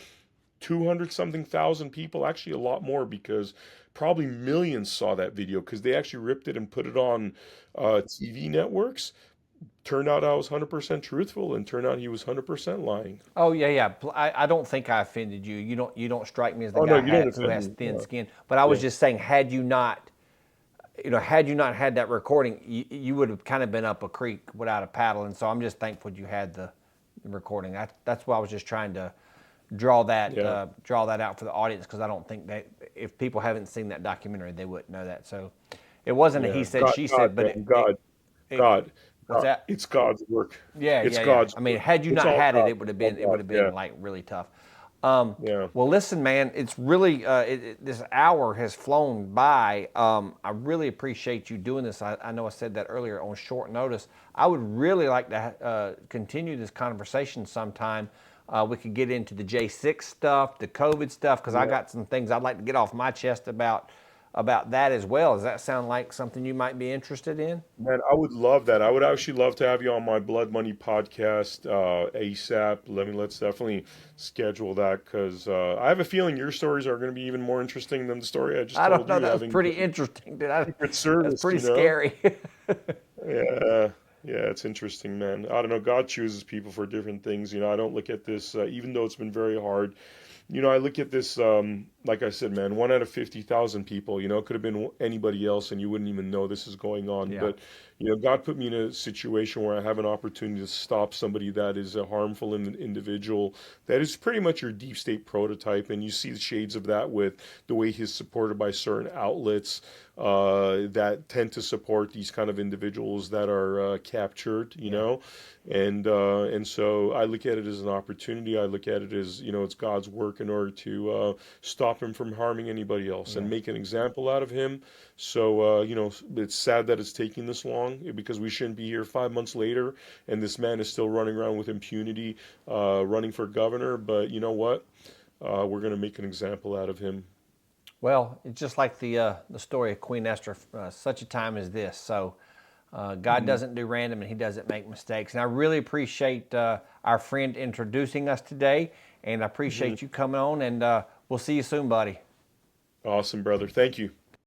200 something thousand people, actually a lot more, because probably millions saw that video because they actually ripped it and put it on TV networks. Turned out I was 100% truthful, and turned out he was 100% lying. Oh yeah, yeah. I don't think I offended you. You don't strike me as the Oh no, guy you didn't who offend has me. thin Yeah. skin. But I was Yeah. just saying, had you not had that recording, you would have kind of been up a creek without a paddle. And so I'm just thankful you had the recording. That's why I was just trying to draw that Yeah. out for the audience, because I don't think that if people haven't seen that documentary, they wouldn't know that. So it wasn't a Yeah. he said, God, she God, said, but man. God, it God, what's God. that? It's God's work. Yeah, It's yeah, yeah. God's I mean, work. had you It's not all had it, God. it would have All been God. Yeah. like really tough. Yeah. Well, listen, man, it's really this hour has flown by. I really appreciate you doing this. I know I said that earlier on short notice. I would really like to continue this conversation sometime. We could get into the J6 stuff, the COVID stuff, because I Yeah. got some things I'd like to get off my chest about that as well. Does that sound like something you might be interested in? Man, I would love that. I would actually love to have you on my Blood Money podcast ASAP. Let's definitely schedule that, because I have a feeling your stories are going to be even more interesting than the story I just I don't told know. you, That was having pretty interesting. Secret That's Service, pretty scary. Yeah, yeah, it's interesting, man. I don't know. God chooses people for different things. I don't look at this, even though it's been very hard. I look at this, like I said, man, 1 out of 50,000 people, it could have been anybody else and you wouldn't even know this is going on. Yeah. But, God put me in a situation where I have an opportunity to stop somebody that is a harmful individual, that is pretty much your deep state prototype. And you see the shades of that with the way he's supported by certain outlets that tend to support these kind of individuals that are captured, Yeah. and so I look at it as an opportunity. I look at it as, it's God's work in order to stop him from harming anybody else and Yeah. make an example out of him. So it's sad that it's taking this long, because we shouldn't be here 5 months later and this man is still running around with impunity, running for governor. But you know what? We're going to make an example out of him. Well, it's just like the story of Queen Esther, such a time as this. So God doesn't do random, and he doesn't make mistakes. And I really appreciate our friend introducing us today, and I Mhm. appreciate you coming on, and we'll see you soon, buddy. Awesome, brother. Thank you.